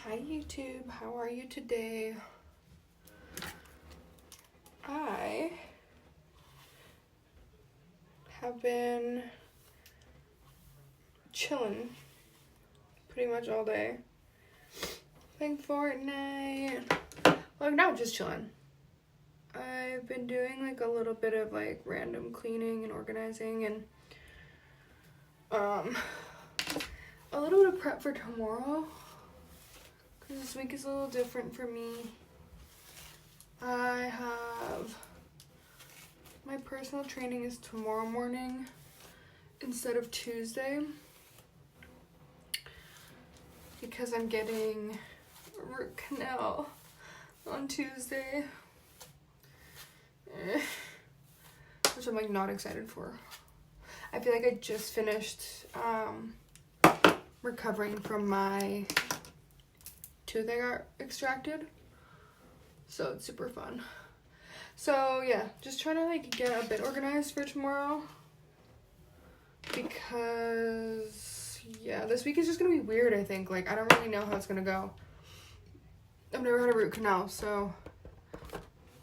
Hi YouTube, how are you today? I have been chilling pretty much all day. Playing Fortnite. Well, not just chilling. I've been doing like a little bit of like random cleaning and organizing and a little bit of prep for tomorrow. Because this week is a little different for me. I have my personal training is tomorrow morning instead of Tuesday because I'm getting a root canal on Tuesday, which I'm like not excited for. I feel like I just finished recovering from my tooth I got extracted, so it's super fun. So yeah, just trying to like get a bit organized for tomorrow because yeah, this week is just gonna be weird. I think like I don't really know how it's gonna go. I've never had a root canal, so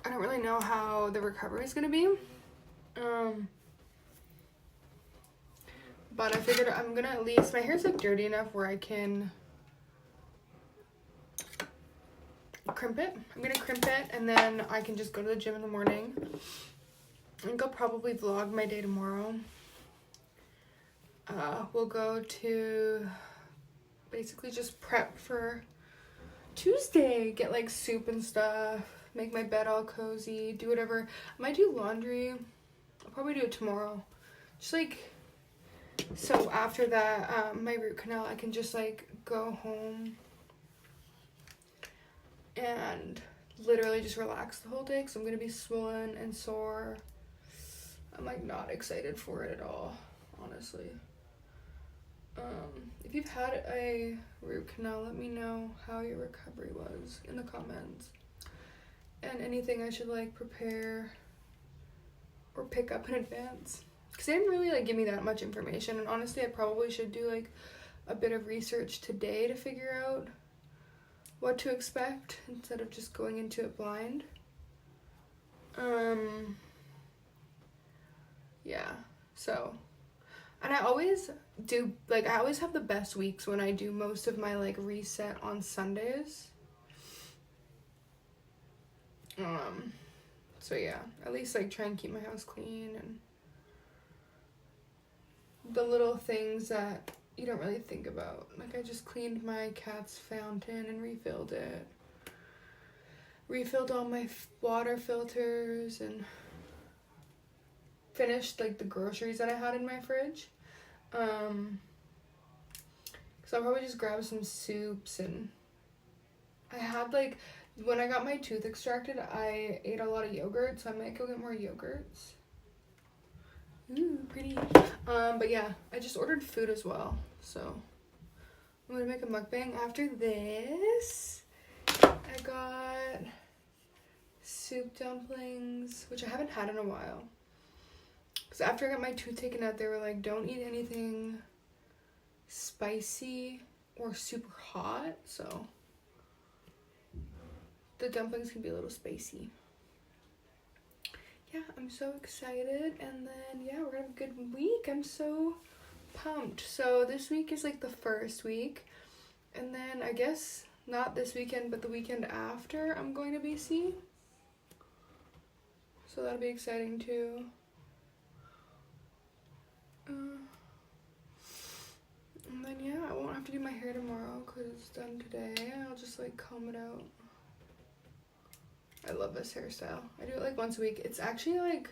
I don't really know how the recovery is gonna be. But I figured I'm gonna at least, my hair's like dirty enough where I can crimp it. I'm gonna crimp it and then I can just go to the gym in the morning. I think I'll probably vlog my day tomorrow. We'll go to basically just prep for Tuesday, get like soup and stuff, make my bed all cozy, do whatever. I might do laundry. I'll probably do it tomorrow. Just like, so after that, my root canal, I can just like go home and literally just relax the whole day because I'm gonna be swollen and sore. I'm like not excited for it at all, honestly. If you've had a root canal, let me know how your recovery was in the comments and anything I should like prepare or pick up in advance, because they didn't really like give me that much information, and honestly I probably should do like a bit of research today to figure out what to expect instead of just going into it blind. Yeah, so, and I always do, like, I always have the best weeks when I do most of my, like, reset on Sundays. So yeah, at least, like, try and keep my house clean and the little things that you don't really think about. Like, I just cleaned my cat's fountain and refilled it. Refilled all my water filters and finished, like, the groceries that I had in my fridge. So I'll probably just grab some soups, and I had like, when I got my tooth extracted, I ate a lot of yogurt, so I might go get more yogurts. Ooh, pretty. But yeah, I just ordered food as well, so I'm gonna make a mukbang after this. I got soup dumplings, which I haven't had in a while. Because after I got my tooth taken out, they were like, don't eat anything spicy or super hot, so the dumplings can be a little spicy. Yeah, I'm so excited, and then yeah, we're gonna have a good week. I'm so pumped. So this week is like the first week, and then I guess not this weekend but the weekend after I'm going to BC, so that'll be exciting too. And then yeah, I won't have to do my hair tomorrow because it's done today. I'll just like comb it out. I love this hairstyle. I do it like once a week. It's actually like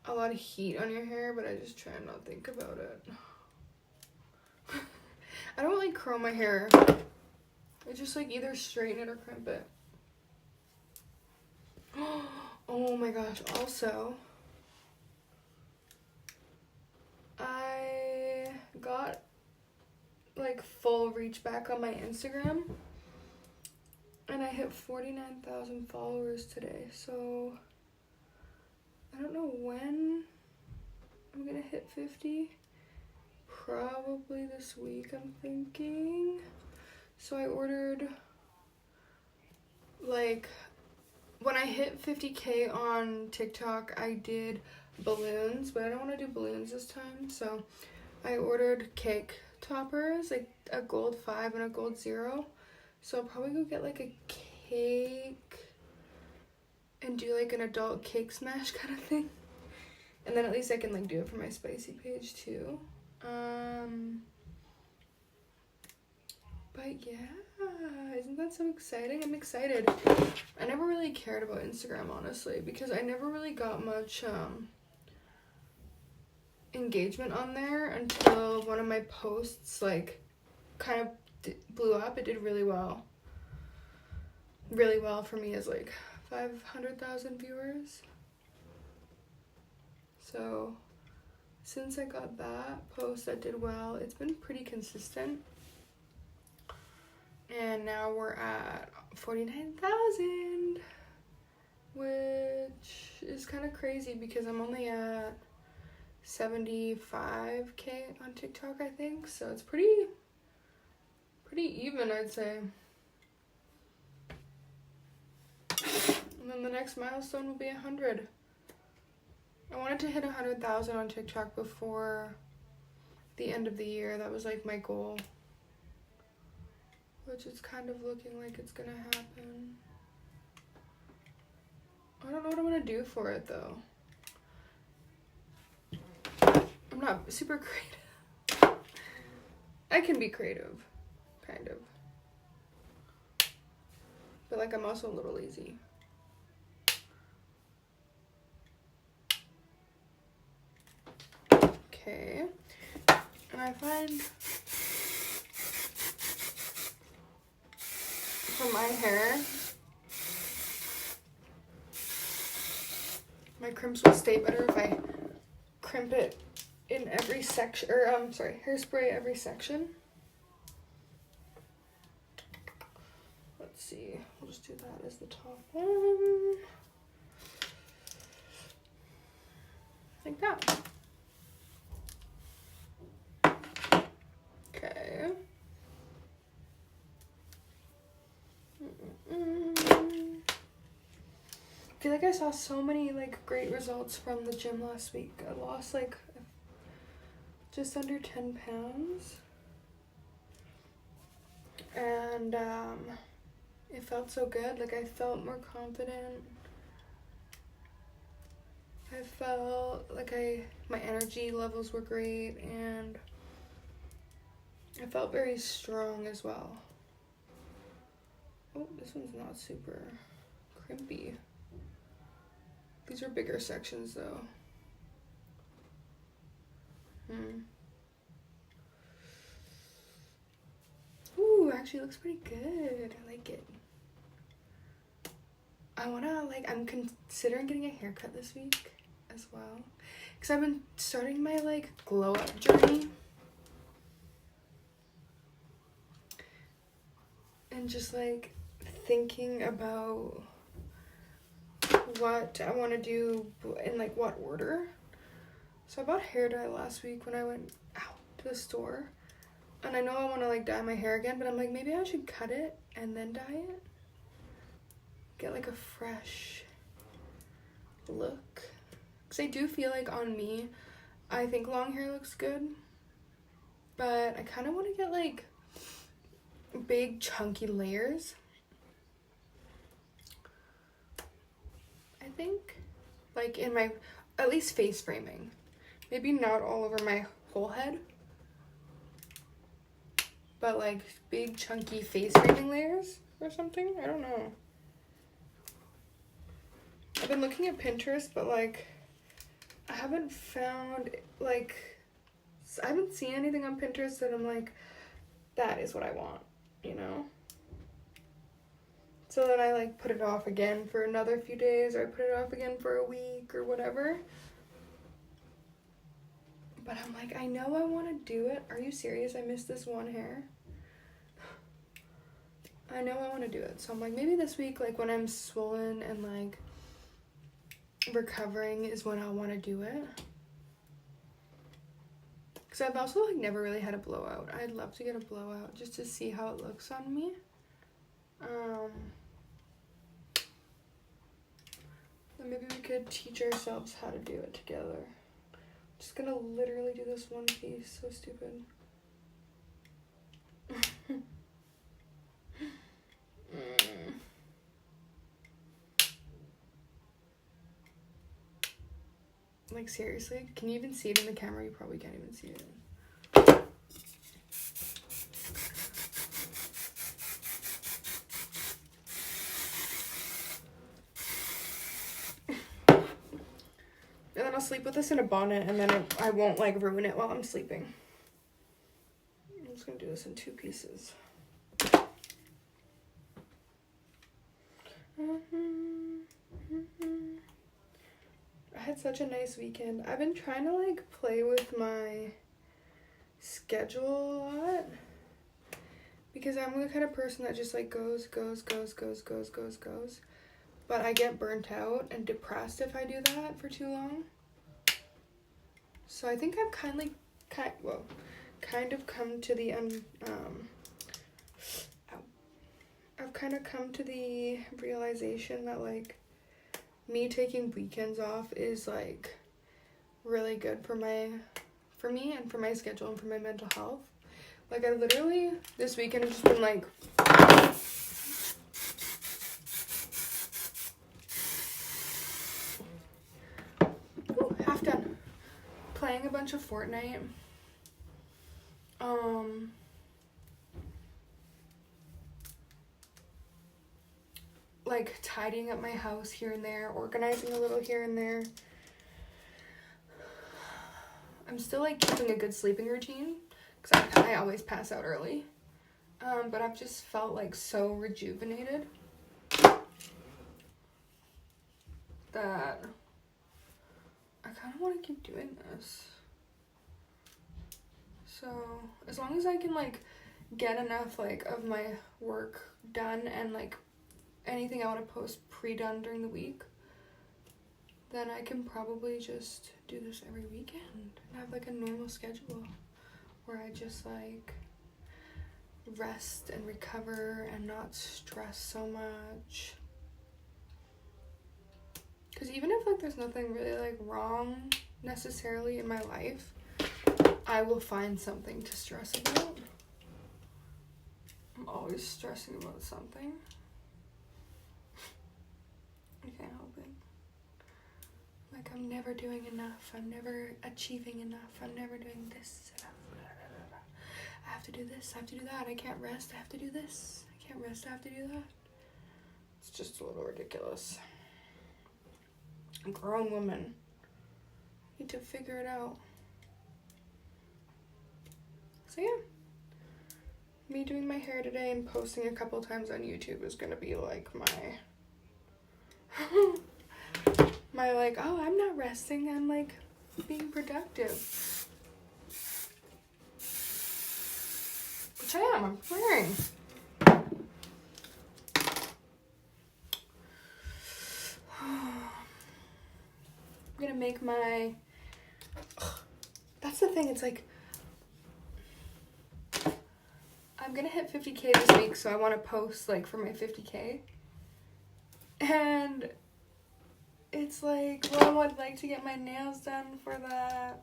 a lot of heat on your hair, but I just try and not think about it. I don't like curl my hair. I just like either straighten it or crimp it. Oh my gosh, also I got like full reach back on my Instagram, and I hit 49,000 followers today, so I don't know when I'm gonna hit 50. Probably this week, I'm thinking. So I ordered, like, when I hit 50K on TikTok, I did balloons, but I don't want to do balloons this time. So I ordered cake toppers, like a gold 5 and a gold 0. So I'll probably go get like a cake and do like an adult cake smash kind of thing. And then at least I can like do it for my spicy page too. But yeah, isn't that so exciting? I'm excited. I never really cared about Instagram, honestly, because I never really got much engagement on there until one of my posts like kind of blew up. It did really well for me as like 500,000 viewers. So since I got that post that did well, it's been pretty consistent. And now we're at 49,000, which is kind of crazy because I'm only at 75K on TikTok, I think. So it's pretty even, I'd say. And then the next milestone will be 100. I wanted to hit 100,000 on TikTok before the end of the year. That was like my goal, which is kind of looking like it's gonna happen. I don't know what I'm gonna do for it though. I'm not super creative. I can be creative, kind of. But like I'm also a little lazy. Okay. And I find for my hair, my crimps will stay better if I crimp it in every section, or hairspray every section. Let's see, we'll just do that as the top one. Like that. Okay. I feel like I saw so many like great results from the gym last week. I lost like just under 10 pounds. And it felt so good. Like I felt more confident. I felt like my energy levels were great, and I felt very strong as well. Oh, this one's not super crimpy. These are bigger sections though. Ooh, actually looks pretty good. I like it. I'm considering getting a haircut this week as well. Because I've been starting my like glow up journey. And just like thinking about what I want to do in like what order. So I bought hair dye last week when I went out to the store, and I know I want to like dye my hair again, but I'm like, maybe I should cut it and then dye it, get like a fresh look, because I do feel like on me I think long hair looks good, but I kind of want to get like big chunky layers. I think like in my at least face framing, maybe not all over my whole head, but like big chunky face framing layers or something. I don't know. I've been looking at Pinterest, but like I haven't found like I haven't seen anything on Pinterest that I'm like, that is what I want, you know? So then I like put it off again for another few days, or I put it off again for a week or whatever. But I'm like, I know I want to do it. Are you serious? I missed this one hair. I know I want to do it. So I'm like, maybe this week, like when I'm swollen and like recovering is when I want to do it. Because I've also like never really had a blowout. I'd love to get a blowout just to see how it looks on me. Then maybe we could teach ourselves how to do it together. I'm just gonna literally do this one piece. So stupid. Like, seriously? Can you even see it in the camera? You probably can't even see it. And then I'll sleep with this in a bonnet, and then I won't, like, ruin it while I'm sleeping. I'm just gonna do this in 2 pieces. I had such a nice weekend. I've been trying to like play with my schedule a lot because I'm the kind of person that just like goes. But I get burnt out and depressed if I do that for too long. So I think I've kind of come to the I've kind of come to the realization that like me taking weekends off is like really good for me and for my schedule and for my mental health. Like I literally this weekend have just been like half done playing a bunch of Fortnite. Like tidying up my house here and there, organizing a little here and there. I'm still like keeping a good sleeping routine because I always pass out early. But I've just felt like so rejuvenated that I kind of want to keep doing this. So as long as I can like get enough like of my work done and like anything I want to post pre-done during the week, then I can probably just do this every weekend and have like a normal schedule where I just like rest and recover and not stress so much. Because even if like there's nothing really like wrong necessarily in my life, I will find something to stress about. I'm always stressing about something. I can't help it. Like I'm never doing enough. I'm never achieving enough. I'm never doing this enough. I have to do this. I have to do that. I can't rest. I have to do this. I can't rest. I have to do that. It's just a little ridiculous. I'm a grown woman. I need to figure it out. So yeah. Me doing my hair today and posting a couple times on YouTube is gonna be like my my like, oh, I'm not resting, I'm like being productive. Which I am, I'm preparing. I'm gonna make my, that's the thing, it's like, I'm gonna hit 50K this week, so I want to post like for my 50K. And it's like, well, I'd like to get my nails done for that.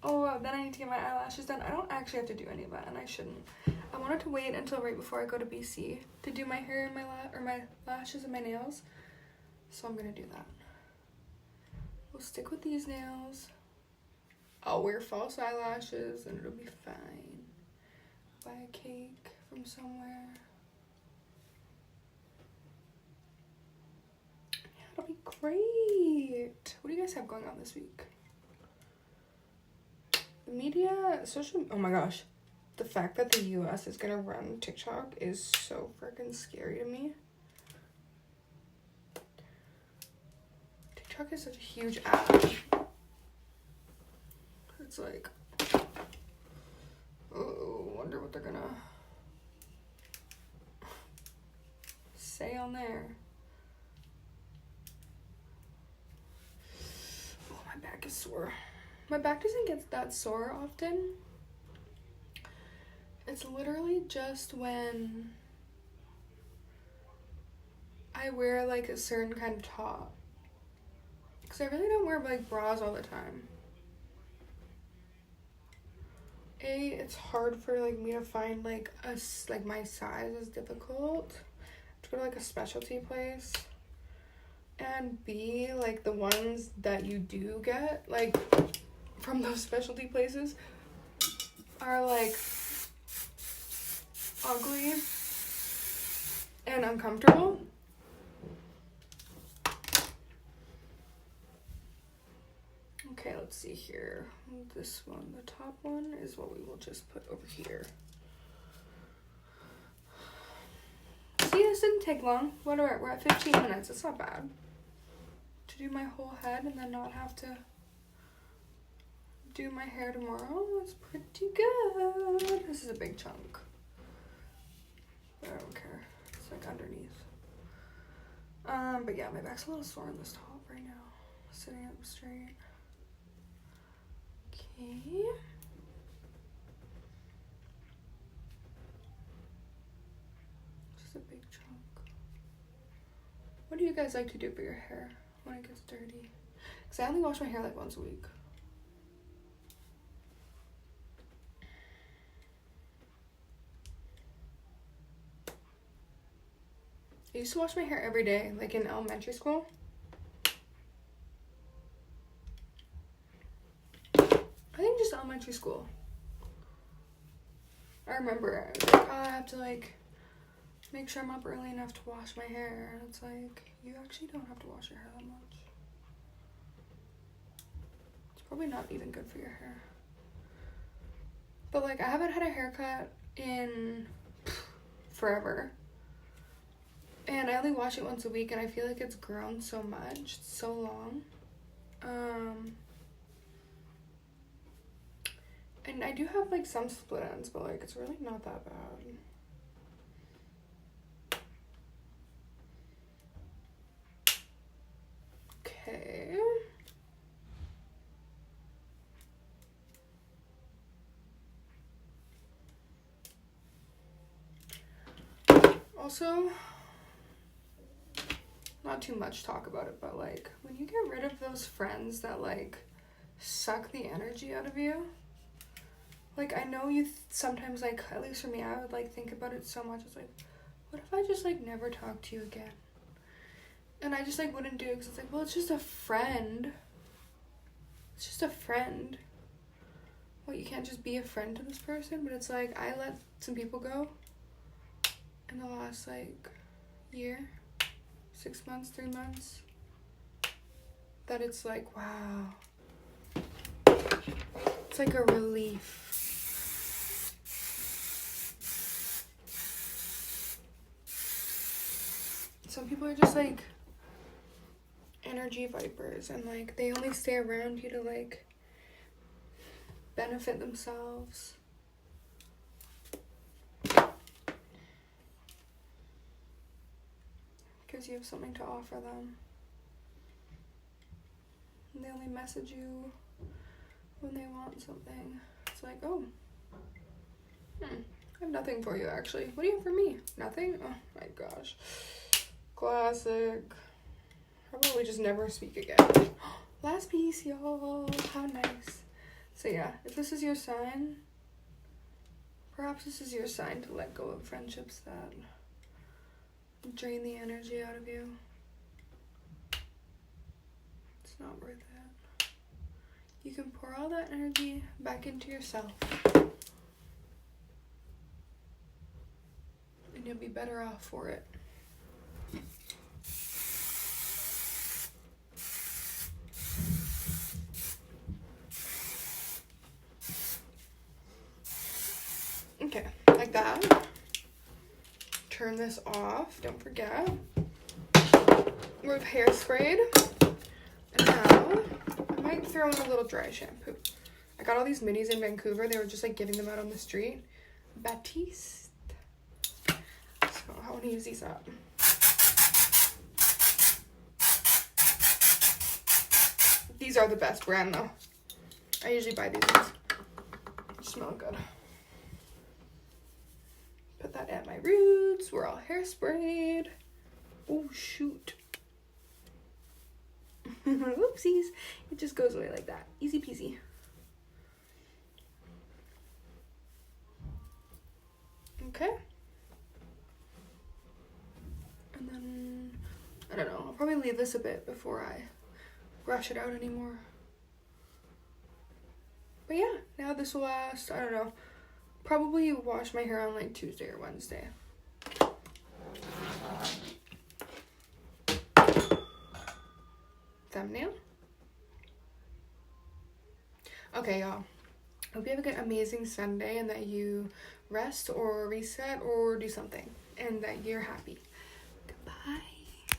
Oh, then I need to get my eyelashes done. I don't actually have to do any of that, and I shouldn't. I wanted to wait until right before I go to BC to do my hair and my lashes and my nails. So I'm gonna do that. We'll stick with these nails. I'll wear false eyelashes, and it'll be fine. Buy a cake from somewhere. It'll be great. What do you guys have going on this week? The media, oh my gosh. The fact that the US is gonna run TikTok is so freaking scary to me. TikTok is such a huge app. It's like, oh, wonder what they're gonna say on there. Oh, my back is sore. My back doesn't get that sore often, It's literally just when I wear like a certain kind of top. Because I really don't wear like bras all the time. It's hard for like me to find like my size is difficult to go to like a specialty place. And B, like the ones that you do get like from those specialty places are like ugly and uncomfortable. Okay, let's see here. This one, the top one, is what we will just put over here. See, this didn't take long. What are we're at 15 minutes. It's not bad. To do my whole head and then not have to do my hair tomorrow. That's pretty good. This is a big chunk. But I don't care. It's like underneath. But yeah, my back's a little sore on this top right now. Sitting up straight. Okay. Just a big chunk. What do you guys like to do for your hair when it gets dirty? Because I only wash my hair like once a week. I used to wash my hair every day, like in elementary school. I think just elementary school. I remember I was like, oh, I have to like make sure I'm up early enough to wash my hair. And it's like, you actually don't have to wash your hair that much. It's probably not even good for your hair. But like, I haven't had a haircut in forever. And I only wash it once a week, and I feel like it's grown so much. It's so long. And I do have like some split ends, but like it's really not that bad. Okay. Also, not too much talk about it, but like when you get rid of those friends that like suck the energy out of you, like I know you sometimes, like at least for me, I would like think about it so much. It's like, what if I just like never talk to you again? And I just like wouldn't do it because it's like, well, it's just a friend. It's just a friend. Well, you can't just be a friend to this person. But it's like, I let some people go in the last like year, 6 months, 3 months, that it's like, wow, it's like a relief. Some people are just like energy vipers, and like they only stay around you to like benefit themselves. Because you have something to offer them. And they only message you when they want something. It's like, oh, I have nothing for you actually. What do you have for me? Nothing? Oh my gosh. Classic. How about we just never speak again? Last piece, y'all. How nice. So yeah, if this is your sign, perhaps this is your sign to let go of friendships that drain the energy out of you. It's not worth it. You can pour all that energy back into yourself, and you'll be better off for it. Okay, like that. Turn this off, don't forget. We've hairsprayed. And now, I might throw in a little dry shampoo. I got all these minis in Vancouver. They were just like giving them out on the street. Batiste. So I want to use these up. These are the best brand though. I usually buy these ones. They smell good. and my roots were all hairsprayed. Oh, shoot. Whoopsies. It just goes away like that. Easy peasy. Okay. And then, I don't know, I'll probably leave this a bit before I brush it out anymore. But yeah, now this will last, I don't know, probably wash my hair on like Tuesday or Wednesday. Thumbnail. Okay, y'all. Hope you have an amazing Sunday and that you rest or reset or do something and that you're happy. Goodbye.